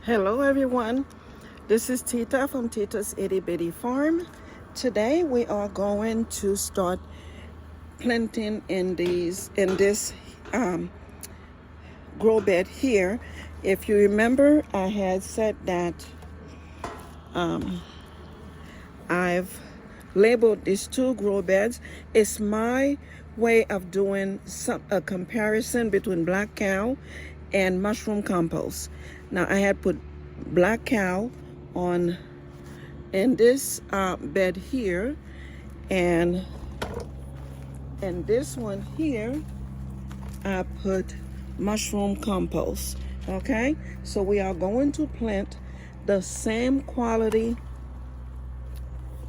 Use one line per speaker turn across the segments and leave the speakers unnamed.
Hello everyone, this is Tita from Tita's Itty Bitty Farm. Today we are going to start planting in this grow bed here. If you remember, I had said that I've labeled these two grow beds. It's my way of doing a comparison between black cow and mushroom compost. Now I had put black cow on in this bed here, and in this one here I put mushroom compost. Okay, so we are going to plant the same quality.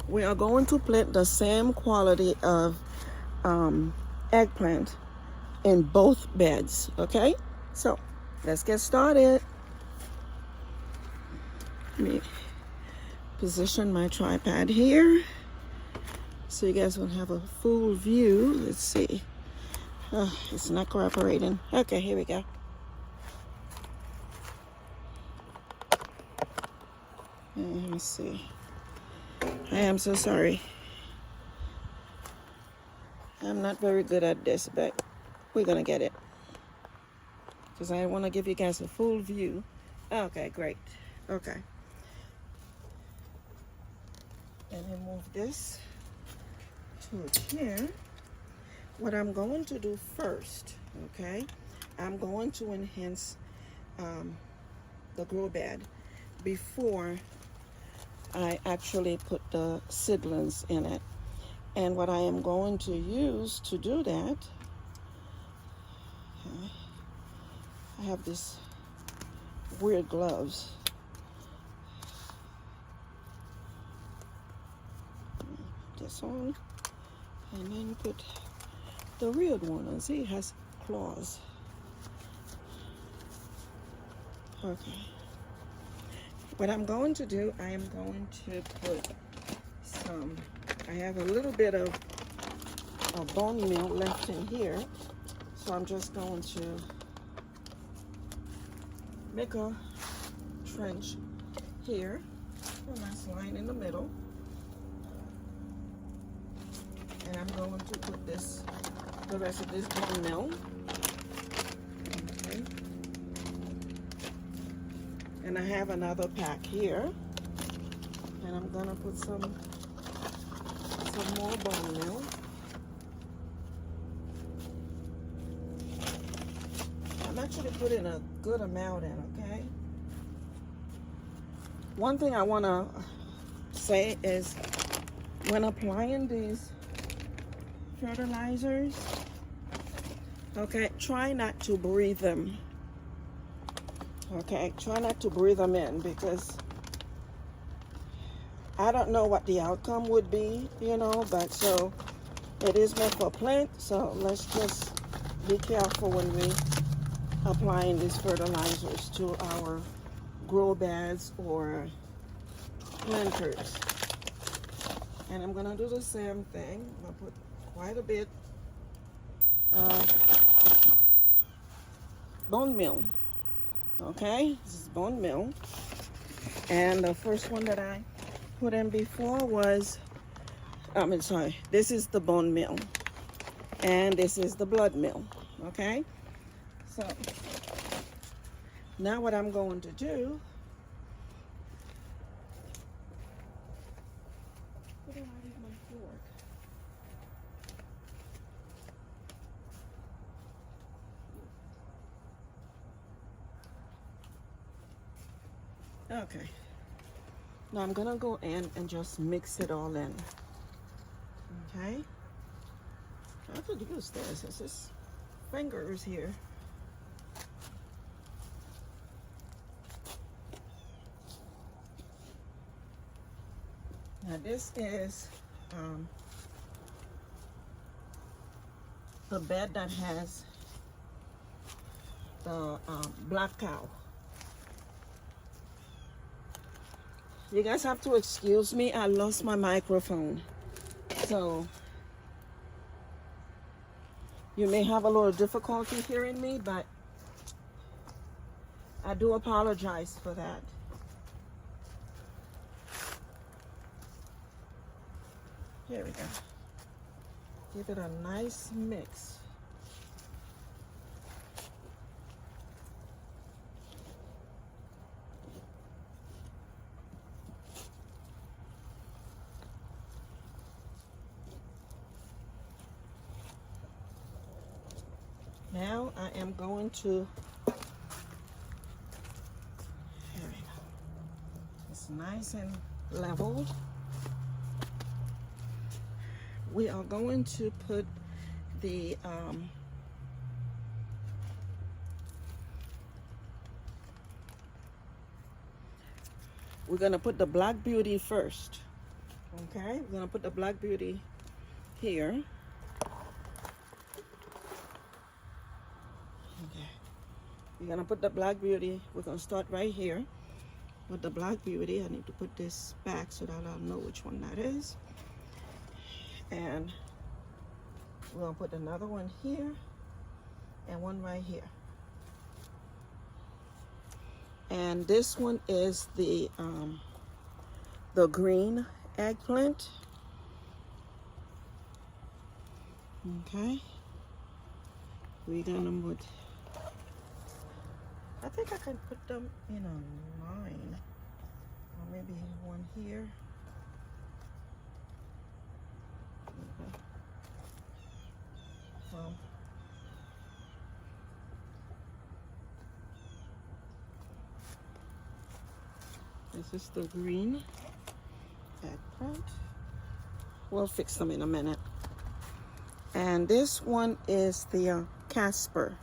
We are going to plant the same quality of eggplant in both beds. Okay, so let's get started. Let me position my tripod here so you guys will have a full view. Let's see. Oh, it's not cooperating. Okay, here we go. Let me see. I am so sorry. I'm not very good at this, but we're gonna get it because I want to give you guys a full view. Okay, great. Okay. And then move this to here. What I'm going to do first, okay, I'm going to enhance the grow bed before I actually put the seedlings in it. And what I am going to use to do that, okay, I have these weird gloves. This on, and then you put the real one on. See, it has claws. Okay. What I'm going to do, I am going to put some, I have a little bit of bone meal left in here, so I'm just going to make a trench here, a nice line in the middle. And I'm going to put the rest of this bone meal. Okay. And I have another pack here. And I'm gonna put some more bone meal. I'm actually putting a good amount in, okay? One thing I wanna say is when applying these fertilizers, okay, try not to breathe them. Okay, try not to breathe them in, because I don't know what the outcome would be, you know, but so it is meant for plant, so let's just be careful when we applying these fertilizers to our grow beds or planters. And I'm gonna do the same thing. I'm gonna put quite a bit bone meal. Okay, this is bone meal, and the first one that I put in before was this is the bone meal, and this is the blood meal. Okay, so now what I'm going to do, where did I leave my fork? Okay, now I'm gonna go in and just mix it all in. Okay, I have to use this. It's just fingers here. Now this is the bed that has the black cow. You guys have to excuse me, I lost my microphone. So you may have a little difficulty hearing me, but I do apologize for that. Here we go. Give it a nice mix. Now I am going to, here we go. It's nice and leveled. We are going to put the we're going to put the Black Beauty first. Okay, we're going to put the Black Beauty here. Okay, we're going to put the Black Beauty. We're going to start right here with the Black Beauty. I need to put this back so that I'll know which one that is. And we're going to put another one here and one right here. And this one is the green eggplant. Okay. We're gonna put, I think I can put them in a line. Or maybe one here. Okay. Well, this is the green eggplant. We'll fix them in a minute. And this one is the Casper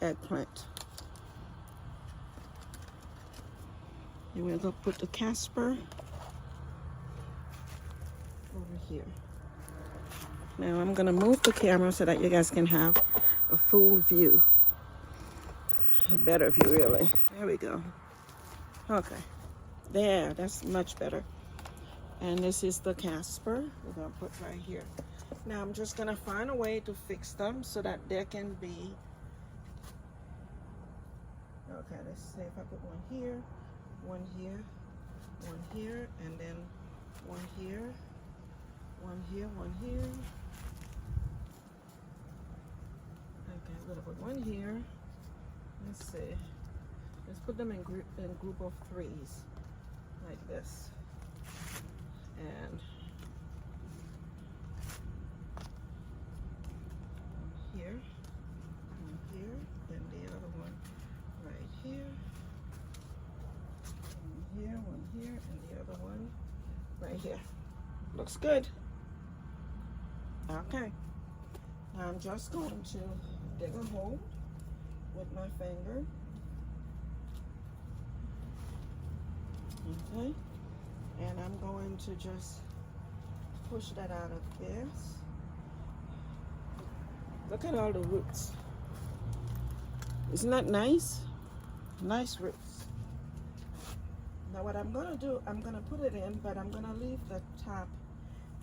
eggplant. And we're going to put the Casper over here. Now I'm going to move the camera so that you guys can have a full view. A better view, really. There we go. Okay. There, that's much better. And this is the Casper we're going to put right here. Now I'm just going to find a way to fix them so that there can be, okay, let's say if I put one here, one here, one here, and then one here, one here, one here. Okay, I'm going to put one here. Let's see. Let's put them in group of threes, like this. And here, and the other one right here, one here, and the other one right here. Looks good. Okay. Now I'm just going to dig a hole with my finger. Okay. And I'm going to just push that out of this. Look at all the roots. Isn't that nice? Nice roots. Now what I'm going to do, I'm going to put it in, but I'm going to leave the top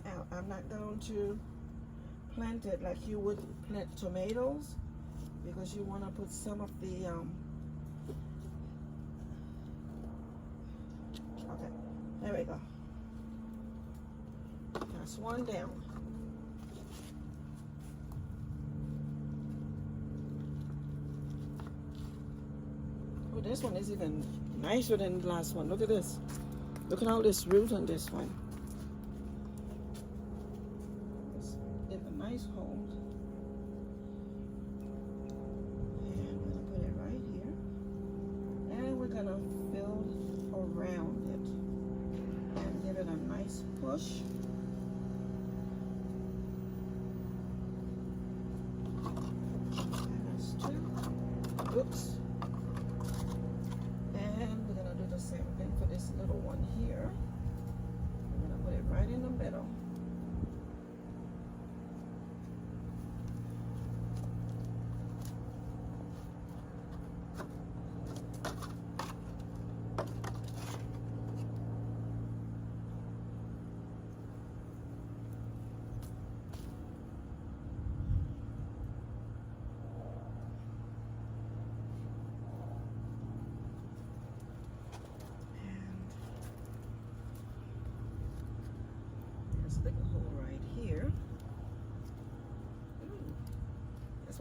out. I'm not going to plant it like you would plant tomatoes, because you want to put some of the okay, there we go. That's one down. Oh, this one is even nicer than the last one. Look at this. Look at all this root on this one. Let's get a nice hole. And we're gonna put it right here. And we're gonna fill around it and give it a nice push. And that's two. Oops. And we're gonna do the same thing for this little one here. We're gonna put it right in the middle.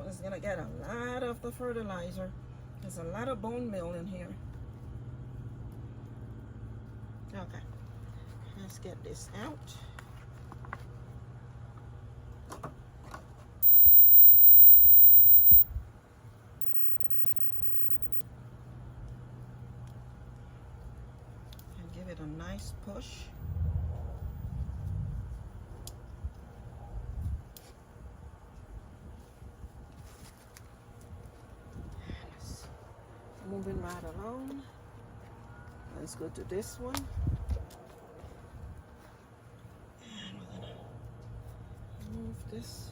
one is gonna get a lot of the fertilizer. There's a lot of bone meal in here. Okay, let's get this out. And give it a nice push. Moving right along. Let's go to this one. And we're gonna move this.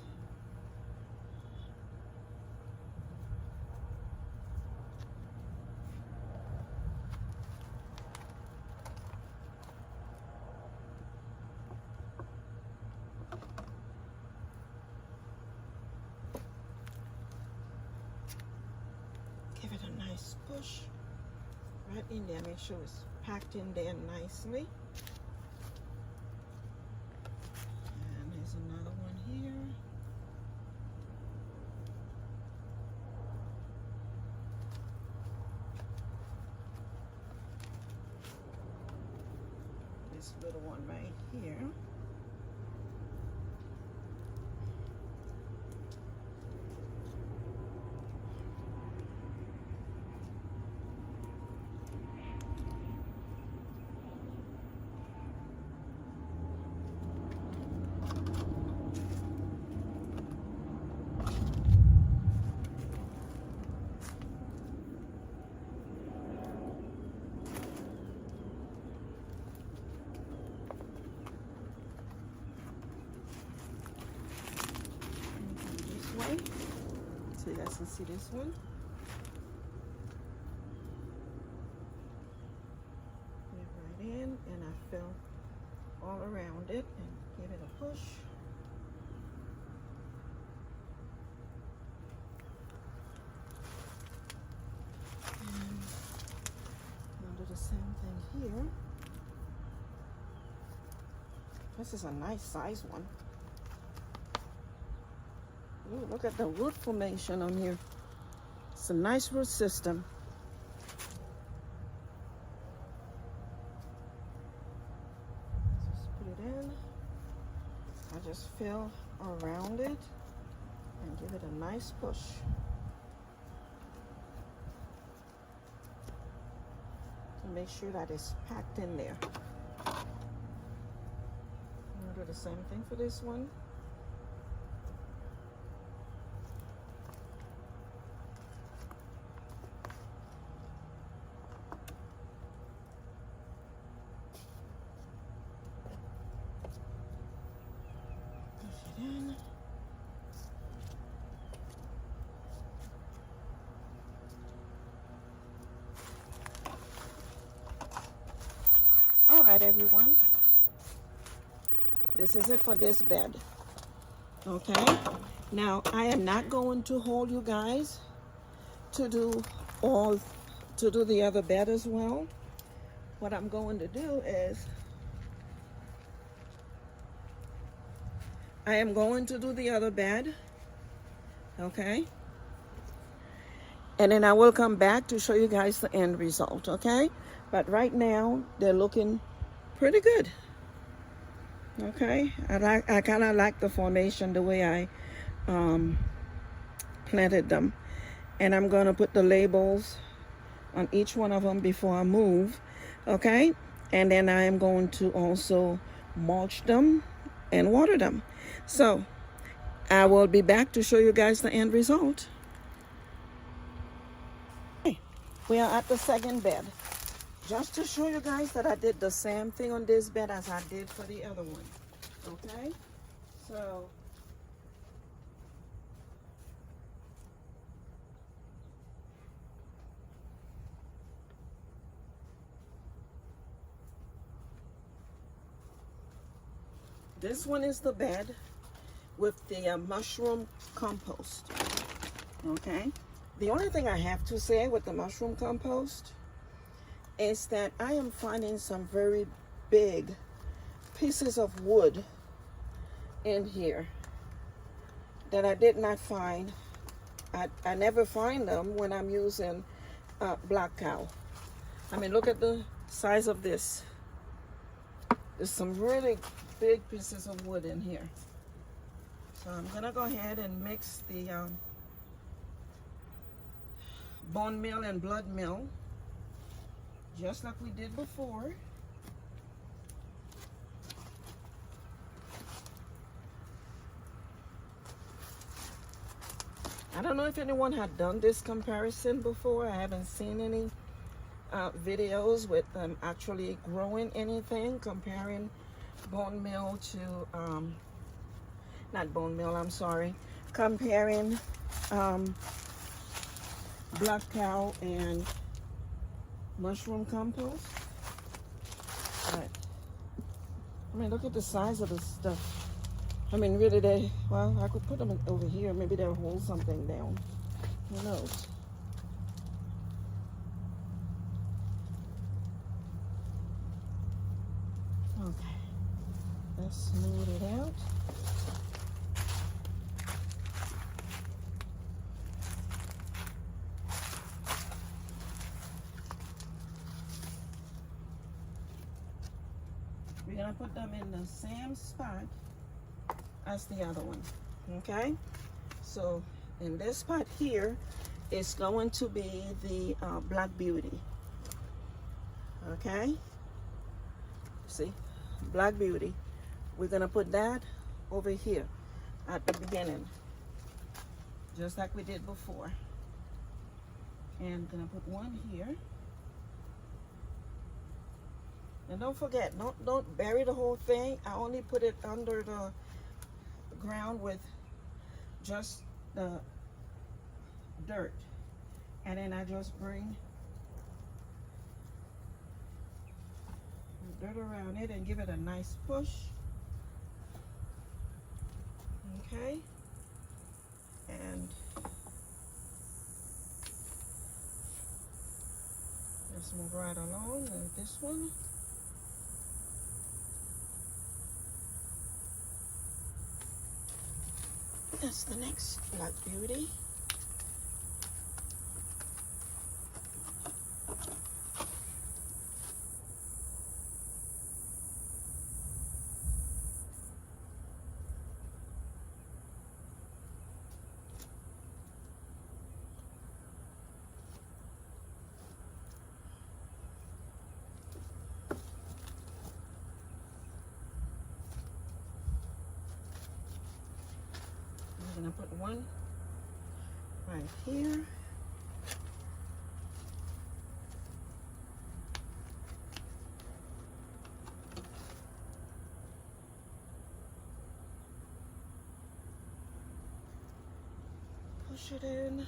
Give it a nice push right in there. Make sure it's packed in there nicely. And there's another one here. This little one right here. Way so you guys can see this one. Put it right in, and I fill all around it and give it a push. And I'll do the same thing here. This is a nice size one. Ooh, look at the root formation on here. It's a nice root system. Just put it in. I just fill around it and give it a nice push. To make sure that it's packed in there. I'm gonna do the same thing for this one. In. All right, everyone. This is it for this bed. Okay. Now, I am not going to hold you guys to do the other bed as well. What I'm going to do is I am going to do the other bed, okay? And then I will come back to show you guys the end result, okay? But right now, they're looking pretty good, okay? I kind of like the formation, the way I planted them. And I'm going to put the labels on each one of them before I move, okay? And then I am going to also mulch them and water them. So I will be back to show you guys the end result. Okay, we are at the second bed. Just to show you guys that I did the same thing on this bed as I did for the other one. Okay, so this one is the bed with the mushroom compost. Okay, the only thing I have to say with the mushroom compost is that I am finding some very big pieces of wood in here that I did not find I never find them when I'm using black cow. I mean, look at the size of this. There's some really big pieces of wood in here. So I'm gonna go ahead and mix the bone meal and blood meal, just like we did before. I don't know if anyone had done this comparison before. I haven't seen any videos with them actually growing anything, comparing bone meal to, not bone meal, I'm sorry, comparing black cow and mushroom compost. But, I mean, look at the size of this stuff. I mean, really, well, I could put them over here. Maybe they'll hold something down. Who knows? Okay. Let's smooth it out. We're going to put them in the same spot as the other one, okay? So in this spot here, it's going to be the Black Beauty, okay? See, Black Beauty. We're gonna put that over here at the beginning, just like we did before. And gonna put one here. And don't forget, don't bury the whole thing. I only put it under the ground with just the dirt, and then I just bring the dirt around it and give it a nice push. Okay, and let's move right along with this one. That's the next Black Beauty. I'm gonna put one right here. Push it in.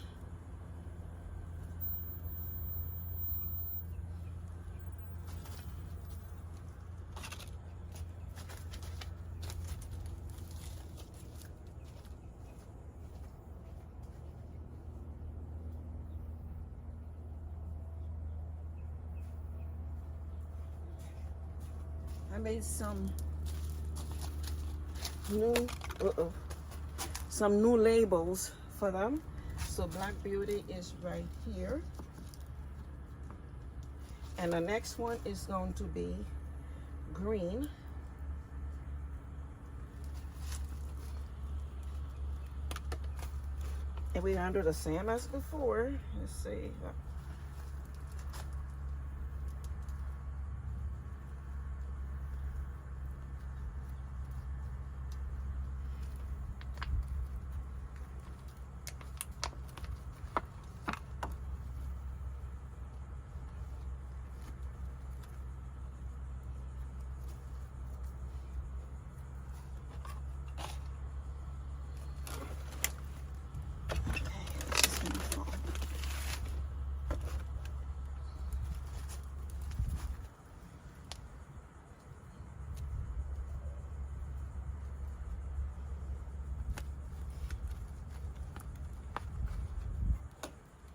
I made some new labels for them. So Black Beauty is right here, and the next one is going to be green. And we're under the same as before. Let's see.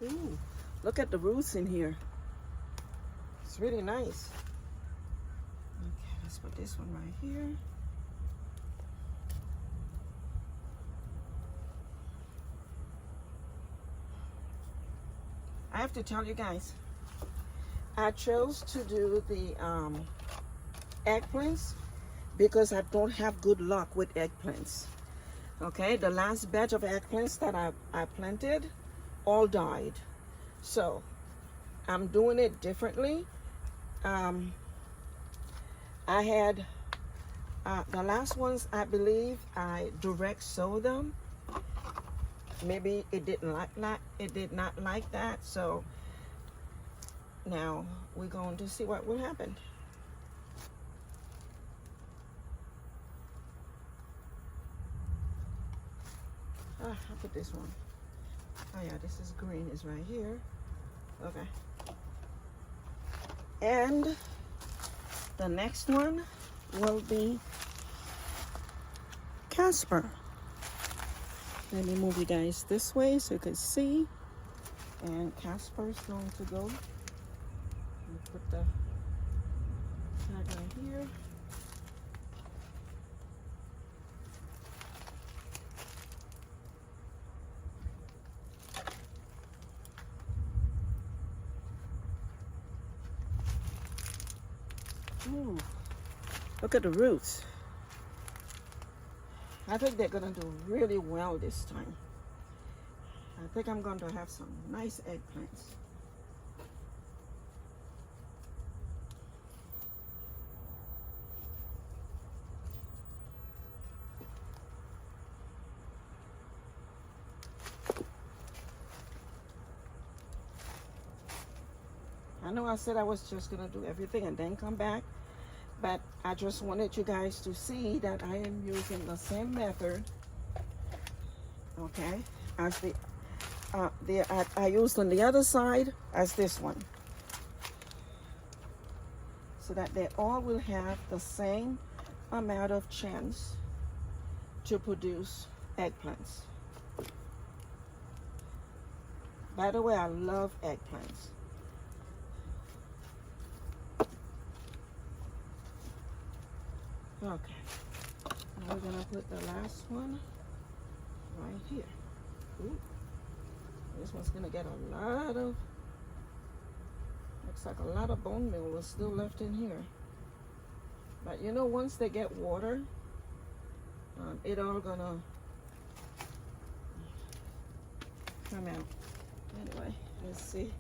Ooh, look at the roots in here. It's really nice. Okay, let's put this one right here. I have to tell you guys, I chose to do the eggplants because I don't have good luck with eggplants. Okay, the last batch of eggplants that I planted all died. So I'm doing it differently. I had the last ones, I believe I direct sow them. Maybe it didn't like that. It did not like that. So now we're going to see what will happen. I'll put this one. Oh yeah, this is green, is right here. Okay. And the next one will be Casper. Let me move you guys this way so you can see. And Casper is going to go. Let me put the tag right here. Ooh, look at the roots. I think they're gonna do really well this time. I think I'm going to have some nice eggplants. I know I said I was just gonna do everything and then come back, but I just wanted you guys to see that I am using the same method, okay, as I used on the other side as this one, so that they all will have the same amount of chance to produce eggplants. By the way, I love eggplants. Okay, now we're gonna put the last one right here. Ooh, this one's gonna get a lot of, looks like a lot of bone meal is still left in here. But you know, once they get water, it all gonna come out. Anyway, let's see.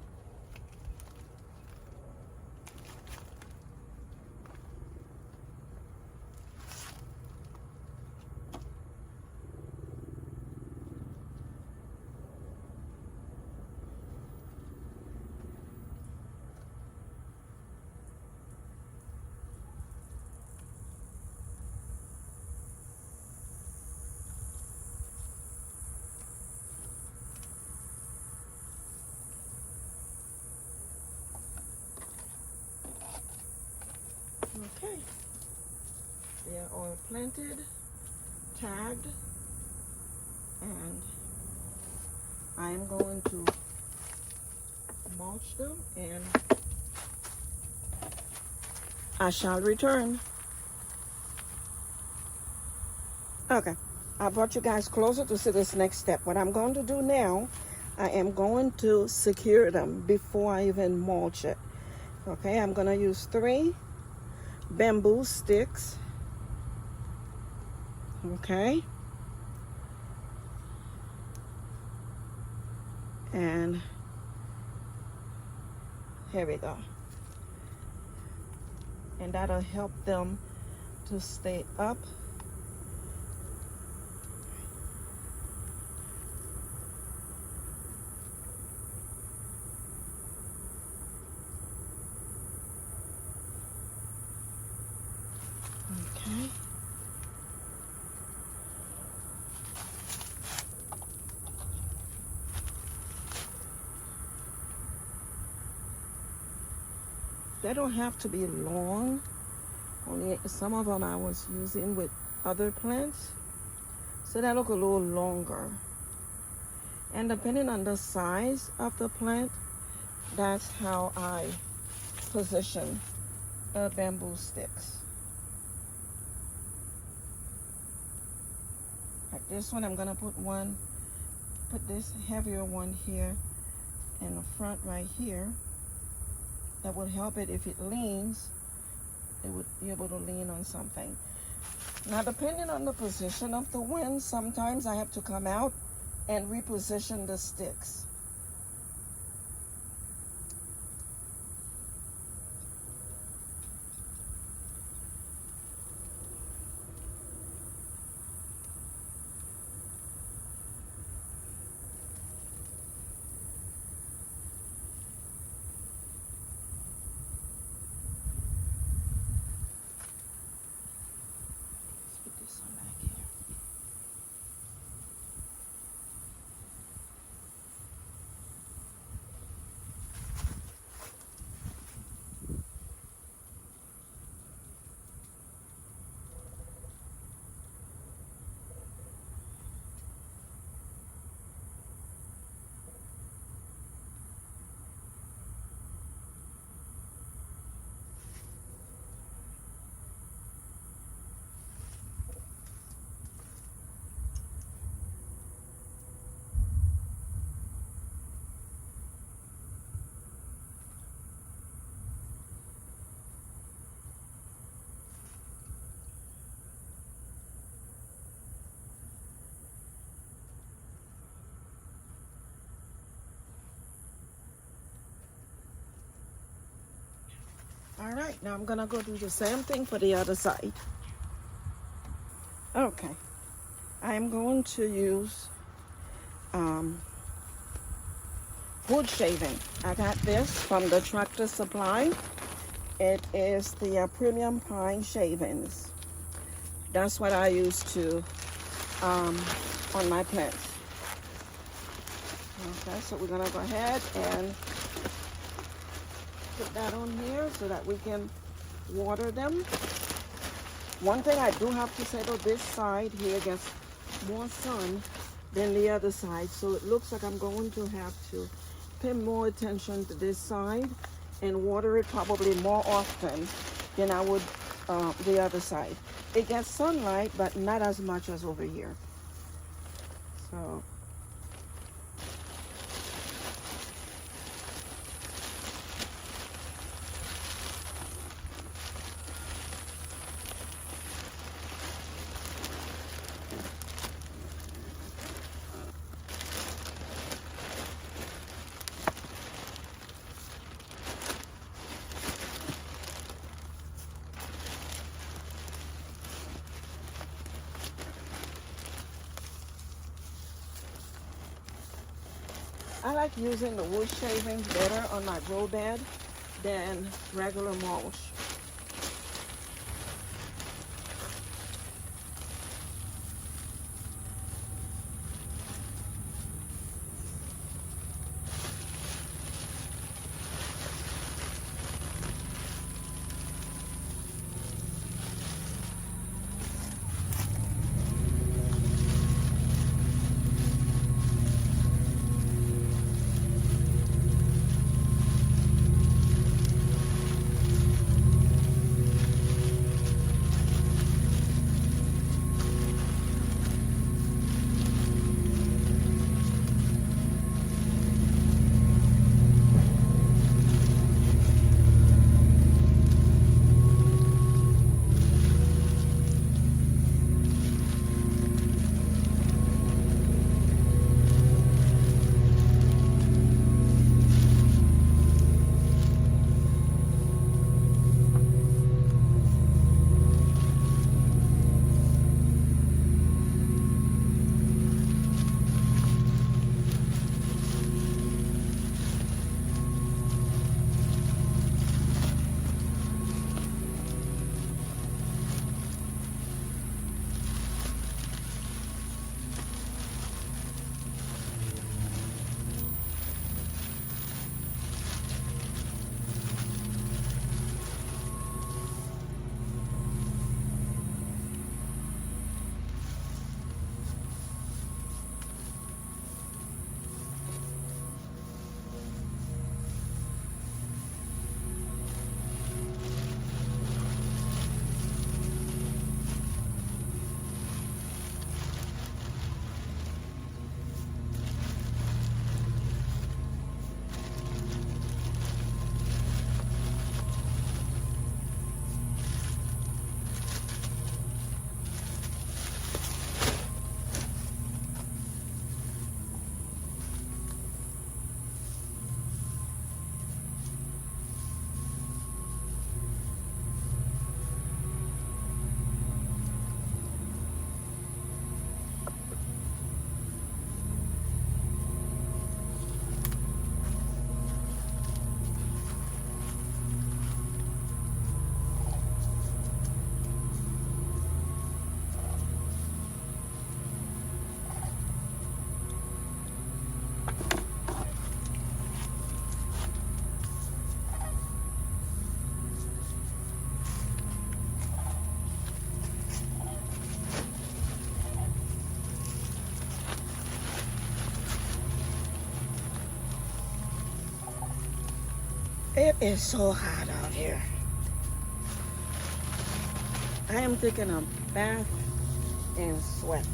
Okay, they are all planted, tagged, and I am going to mulch them and I shall return. Okay, I brought you guys closer to see this next step. What I'm going to do now, I am going to secure them before I even mulch it. Okay, I'm going to use 3 bamboo sticks. Okay, and here we go, and that'll help them to stay up. Okay. They don't have to be long. Only some of them I was using with other plants, so they look a little longer. And depending on the size of the plant, that's how I position the bamboo sticks. Like this one, I'm gonna put this heavier one here, in the front right here. That would help it if it leans. It would be able to lean on something. Now, depending on the position of the wind, sometimes I have to come out and reposition the sticks. All right, now I'm gonna go do the same thing for the other side. Okay, I'm going to use wood shaving. I got this from the Tractor Supply. It is the premium pine shavings. That's what I use to on my plants. Okay, so we're gonna go ahead and put that on here so that we can water them. One thing I do have to say though, this side here gets more sun than the other side, so it looks like I'm going to have to pay more attention to this side and water it probably more often than I would the other side. It gets sunlight, but not as much as over here. So I like using the wood shavings better on my grow bed than regular mulch. It is so hot out here. I am taking a bath in sweat.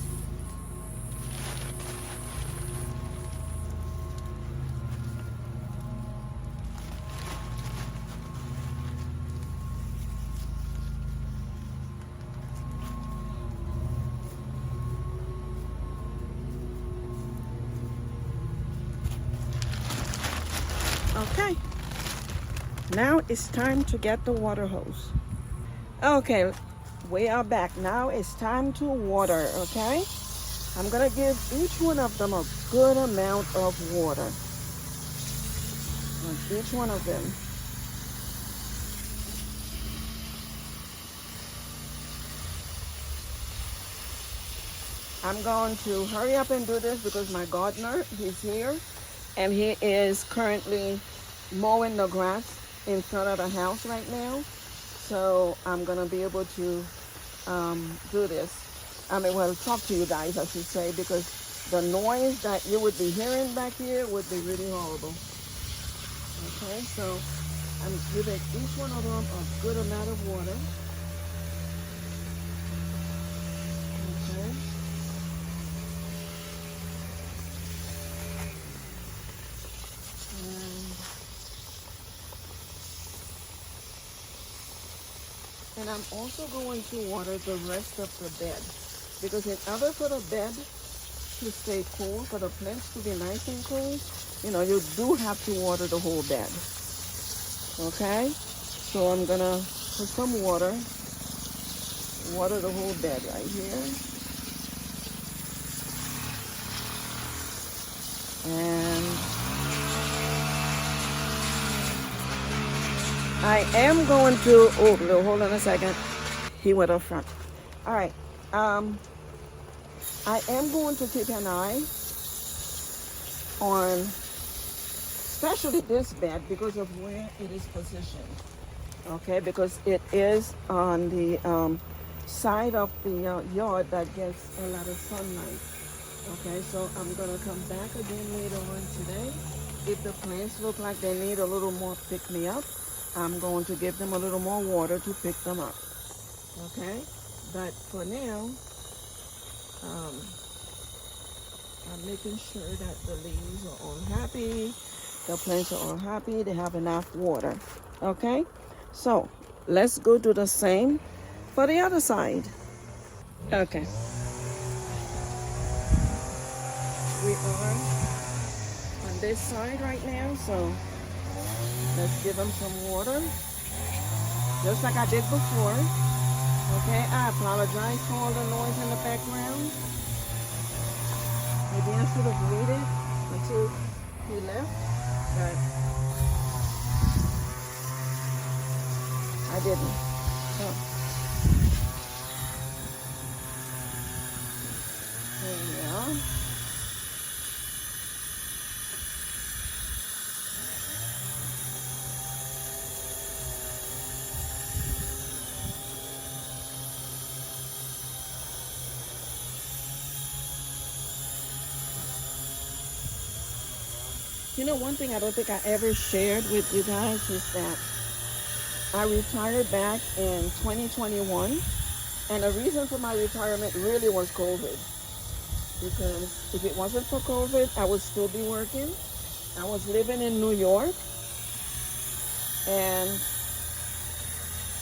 Okay, now it's time to get the water hose. Okay, we are back. Now it's time to water, okay? I'm gonna give each one of them a good amount of water. On each one of them. I'm going to hurry up and do this because my gardener, he's here, and he is currently mowing the grass in front of the house right now. So I'm gonna be able to do this. Well, talk to you guys, I should say, because the noise that you would be hearing back here would be really horrible. Okay, so I'm giving each one of them a good amount of water. Okay. And I'm also going to water the rest of the bed, because in order for the bed to stay cool, for the plants to be nice and cool, you do have to water the whole bed. Okay? So I'm gonna put some water the whole bed right here. And I am going to, oh, no, hold on a second. He went up front. All right. I am going to keep an eye on, especially this bed, because of where it is positioned. Okay, because it is on the side of the yard that gets a lot of sunlight. Okay, so I'm gonna come back again later on today. If the plants look like they need a little more pick me up, I'm going to give them a little more water to pick them up. Okay, but for now, I'm making sure that the leaves are all happy, the plants are all happy, they have enough water. Okay, so let's go do the same for the other side. Okay, we are on this side right now, so let's give them some water, just like I did before. Okay, I apologize for all the noise in the background. Maybe I should have waited until he left, but I didn't. So, here we are. One thing I don't think I ever shared with you guys is that I retired back in 2021, and the reason for my retirement really was COVID, because if it wasn't for COVID, I would still be working. I was living in New York, and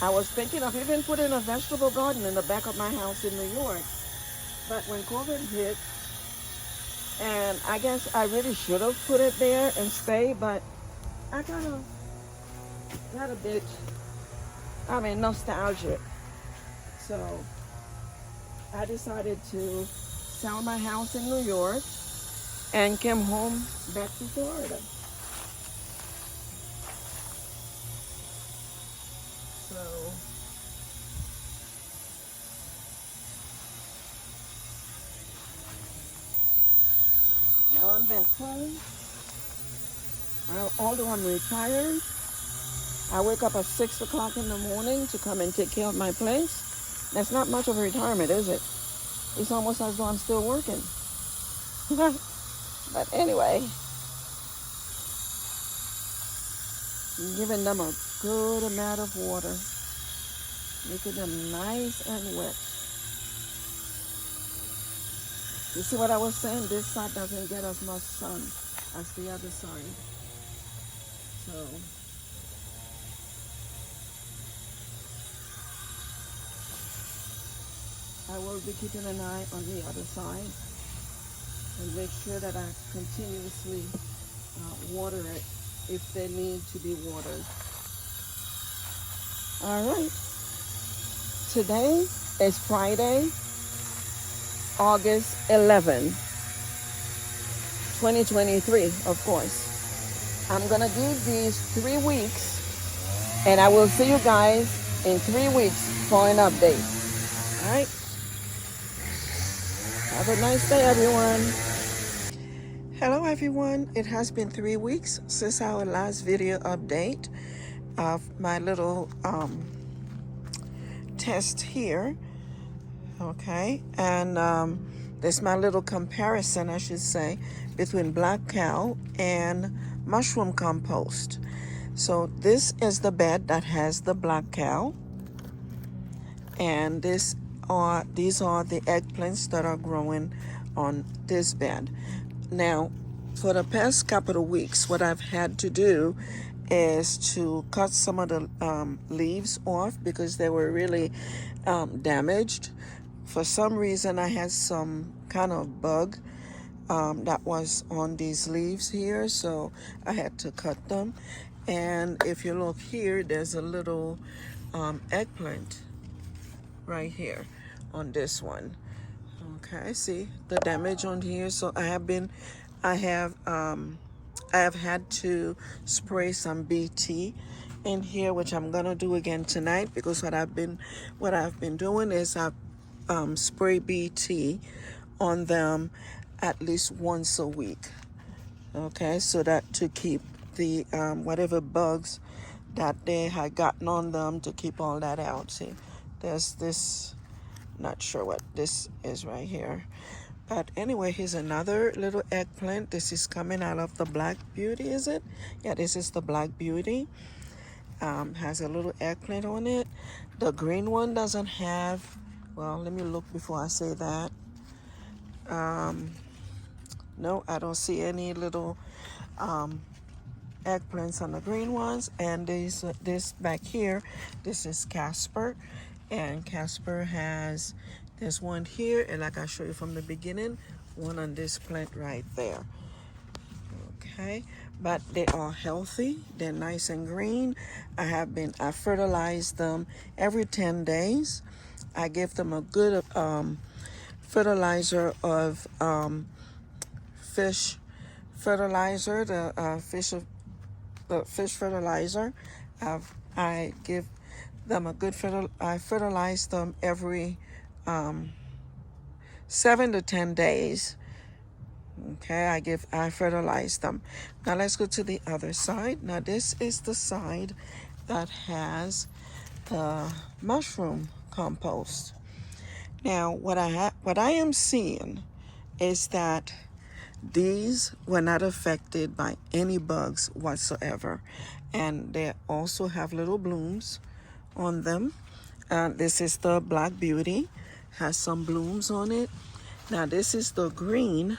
I was thinking of even putting a vegetable garden in the back of my house in New York, but when COVID hit, and I guess I really should have put it there and stayed, but I kind of got a bit, nostalgic. So I decided to sell my house in New York and came home back to Florida. So now I'm back home. Although I'm retired, I wake up at 6 o'clock in the morning to come and take care of my plants. That's not much of a retirement, is it? It's almost as though I'm still working. But anyway, Giving them a good amount of water, making them nice and wet. You see what I was saying? This side doesn't get as much sun as the other side. So I will be keeping an eye on the other side and make sure that I continuously water it if they need to be watered. All right. Today is Friday, August 11, 2023, of course. I'm going to give these 3 weeks, and I will see you guys in 3 weeks for an update. All right? Have a nice day, everyone. Hello, everyone. It has been 3 weeks since our last video update of my little test here. Okay, and there's my little comparison, I should say, between black cow and mushroom compost. So this is the bed that has the black cow, and these are the eggplants that are growing on this bed. Now, for the past couple of weeks, what I've had to do is to cut some of the leaves off because they were really damaged. For some reason, I had some kind of bug that was on these leaves here, so I had to cut them. And if you look here, there's a little eggplant right here on this one. Okay, see the damage on here. So I have had to spray some BT in here, which I'm gonna do again tonight, because what I've been doing is I've spray BT on them at least once a week. Okay, so that to keep the whatever bugs that they had gotten on them, to keep all that out. See, there's this, not sure what this is right here, but anyway, here's another little eggplant. This is coming out of the Black Beauty, is it? Yeah, this is the Black Beauty. Has a little eggplant on it. The green one doesn't have, well, let me look before I say that. No, I don't see any little eggplants on the green ones. And this back here, this is Casper, and Casper has this one here, and like I showed you from the beginning, one on this plant right there. Okay, but they are healthy, they're nice and green. I fertilize them every 10 days. I give them a good fertilizer of fish fertilizer, the fish fertilizer. I give them a good I fertilize them every 7 to 10 days. Okay, I fertilize them. Now let's go to the other side. Now this is the side that has the mushroom compost. Now what I am seeing is that these were not affected by any bugs whatsoever, and they also have little blooms on them. This is the Black Beauty, has some blooms on it. Now this is the green.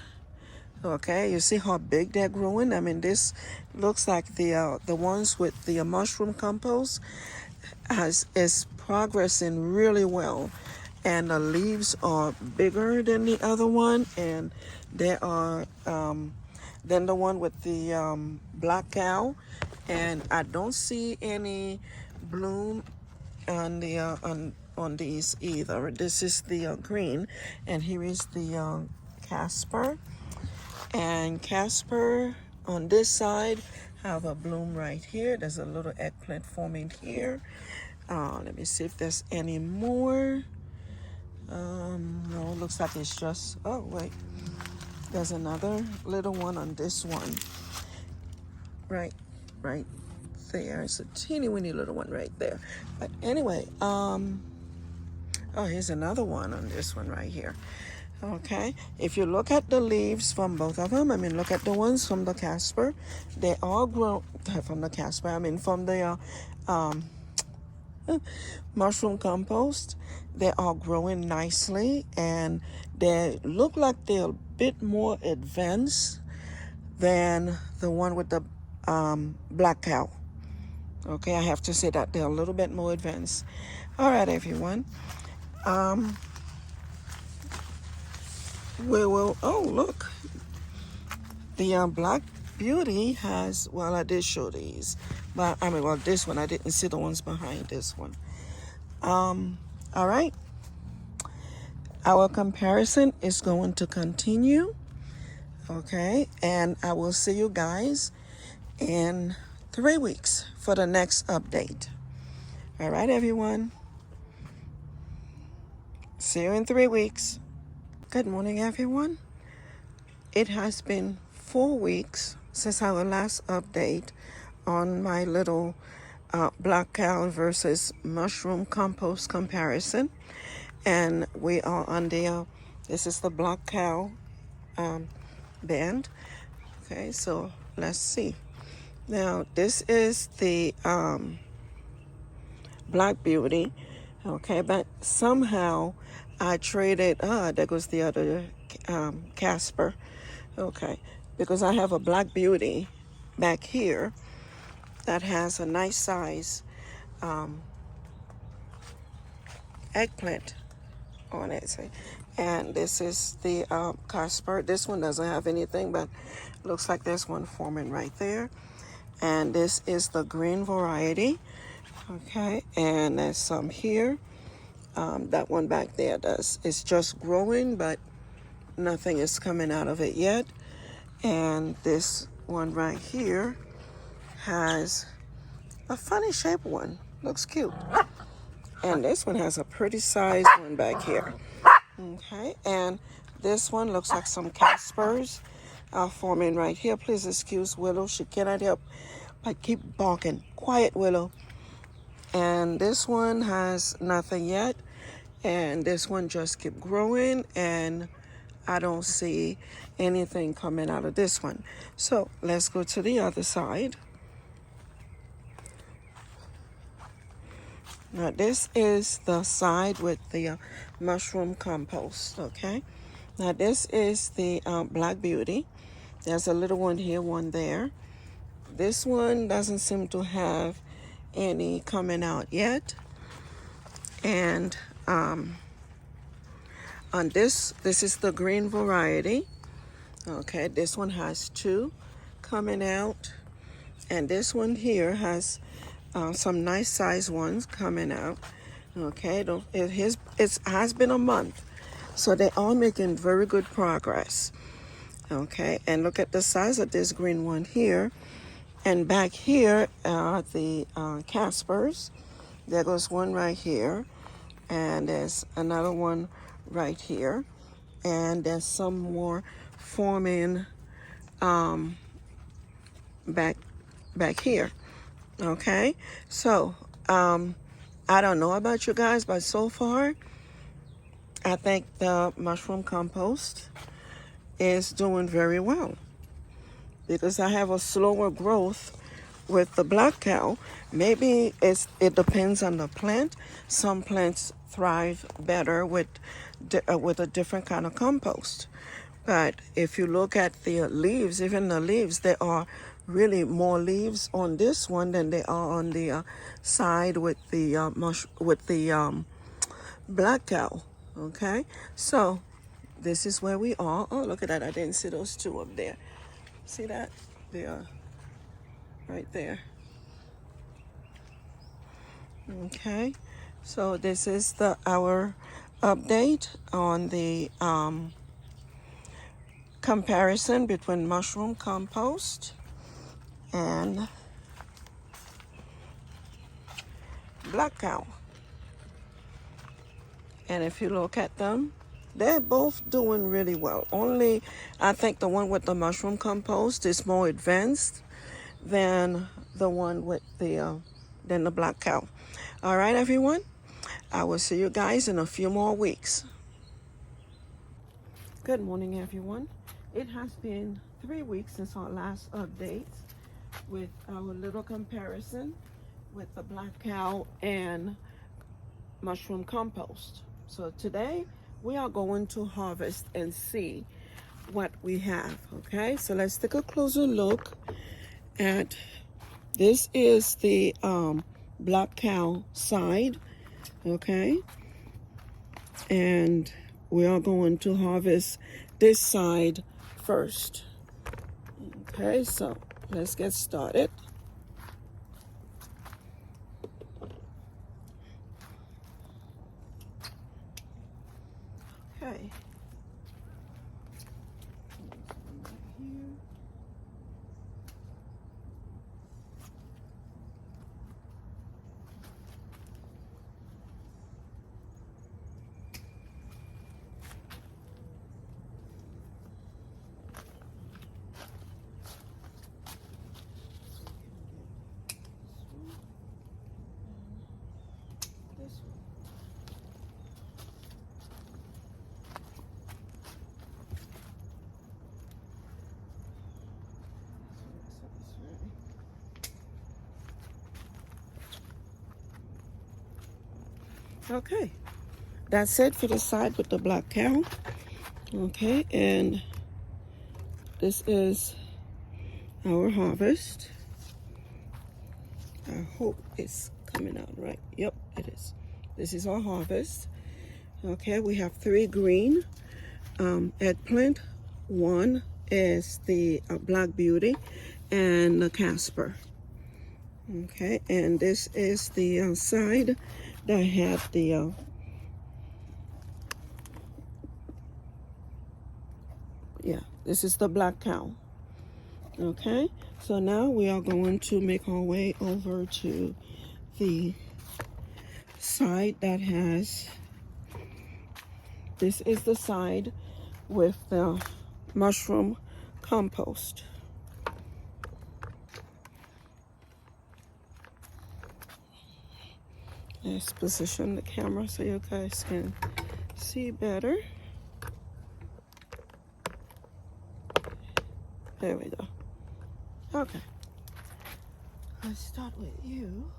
Okay, you see how big they're growing? I mean, this looks like the ones with the mushroom compost is progressing really well, and the leaves are bigger than the other one, and they are than the one with the black cow. And I don't see any bloom on the on these either. This is the green, and here is the Casper. And Casper on this side have a bloom right here. There's a little eggplant forming here. Let me see if there's any more. No, looks like it's just, oh wait, there's another little one on this one. Right there. It's a teeny weeny little one right there. But anyway, oh, here's another one on this one right here. Okay, if you look at the leaves from both of them, I mean, look at the ones from the Casper, they all grow from the Casper. I mean, from the mushroom compost, they're all growing nicely, and they look like they're a bit more advanced than the one with the black cow. Okay, I have to say that they're a little bit more advanced. All right, everyone. We will. Oh, look, the Black Beauty has. Well, I did show these, but I mean, well, this one I didn't see the ones behind this one. All right. Our comparison is going to continue. Okay, and I will see you guys in 3 weeks for the next update. All right, everyone. See you in 3 weeks. Good morning, everyone. It has been 4 weeks since our last update on my little black cow versus mushroom compost comparison. And we are on the, this is the black cow band. Okay, so let's see. Now, this is the Black Beauty. Okay, but somehow I traded, there goes the other Casper. Okay, because I have a Black Beauty back here that has a nice size eggplant on it. See? And this is the Casper. This one doesn't have anything, but looks like there's one forming right there. And this is the green variety. Okay, and there's some here. That one back there it's just growing, but nothing is coming out of it yet. And this one right here has a funny shaped one. Looks cute. And this one has a pretty sized one back here. Okay, and this one looks like some Caspers forming right here. Please excuse Willow. She cannot help but keep barking. Quiet, Willow. And this one has nothing yet. And this one just keep growing, and I don't see anything coming out of this one. So let's go to the other side. Now this is the side with the mushroom compost, okay? Now this is the Black Beauty. There's a little one here, one there. This one doesn't seem to have any coming out yet. And on this is the green variety. Okay, this one has 2 coming out. And this one here has some nice size ones coming out. Okay, it has been a month, so they are making very good progress. Okay, and look at the size of this green one here. And back here are the Caspers. There goes one right here, and there's another one right here, and there's some more forming back here. Okay, so I don't know about you guys, but so far I think the mushroom compost is doing very well, because I have a slower growth with the black cow. Maybe it depends on the plant. Some plants thrive better with a different kind of compost. But if you look at the leaves, even the leaves, there are really more leaves on this one than they are on the side with the black cow. Okay, so this is where we are. Oh, look at that! I didn't see those 2 up there. See that? They are right there. Okay, so this is our update on the comparison between mushroom compost and black cow. And if you look at them, they're both doing really well. Only I think the one with the mushroom compost is more advanced than the one with the black cow. All right, everyone. I will see you guys in a few more weeks. Good morning, everyone. It has been 3 weeks since our last update with our little comparison with the black cow and mushroom compost. So today we are going to harvest and see what we have. Okay, so let's take a closer look at this. Is the black cow side. Okay, and we are going to harvest this side first. Okay, so let's get started. Okay. Okay, that's it for the side with the black cow. Okay, and this is our harvest. I hope it's coming out right. Yep, it is. This is our harvest. Okay, we have 3 green eggplant. 1 is the Black Beauty and the Casper. Okay, and this is the side that had the this is the black cow. Okay, so now we are going to make our way over to the side that has, this is the side with the mushroom compost. Let's position the camera so you guys can see better. There we go. Okay. Let's start with you.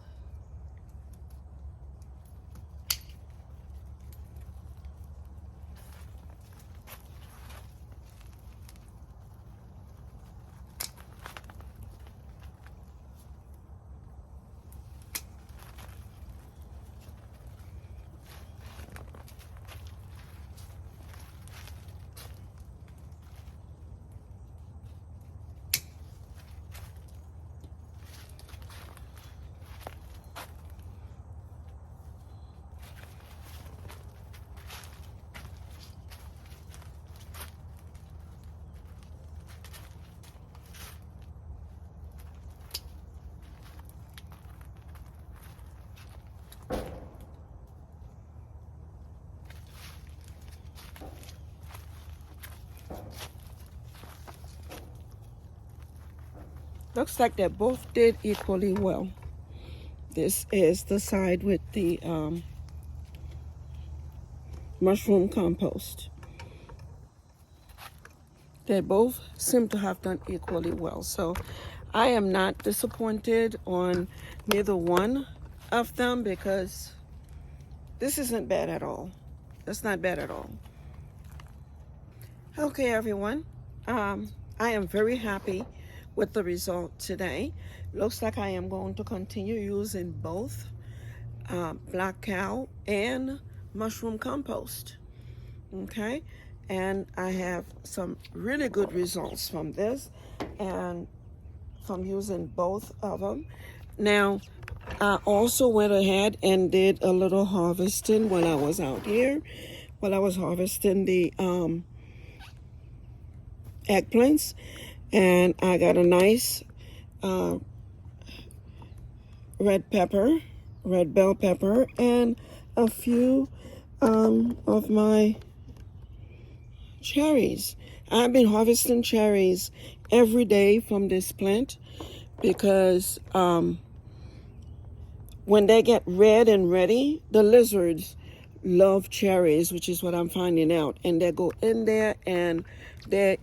Looks like they both did equally well. This is the side with the mushroom compost. They both seem to have done equally well. So I am not disappointed on neither one of them because this isn't bad at all. That's not bad at all. Okay, everyone. I am very happy with the result today. Looks like I am going to continue using both black cow and mushroom compost. Okay, and I have some really good results from this and from using both of them. Now, I also went ahead and did a little harvesting when I was out here, while I was harvesting the eggplants, and I got a nice red bell pepper, and a few of my cherries. I've been harvesting cherries every day from this plant because when they get red and ready, the lizards love cherries, which is what I'm finding out. And they go in there and they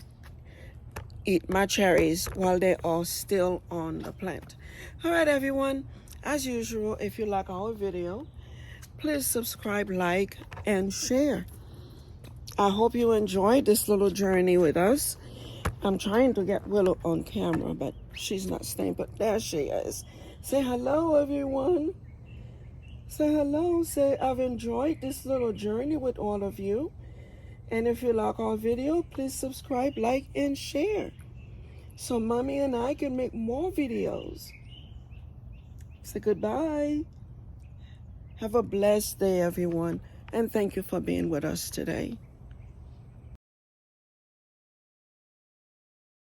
eat my cherries while they are still on the plant. All right, everyone. As usual, if you like our video, please subscribe, like, and share. I hope you enjoyed this little journey with us. I'm trying to get Willow on camera, but she's not staying. But there she is. Say hello, everyone. Say hello. Say I've enjoyed this little journey with all of you. And if you like our video, please subscribe, like, and share, so Mommy and I can make more videos. Say goodbye. Have a blessed day, everyone. And thank you for being with us today.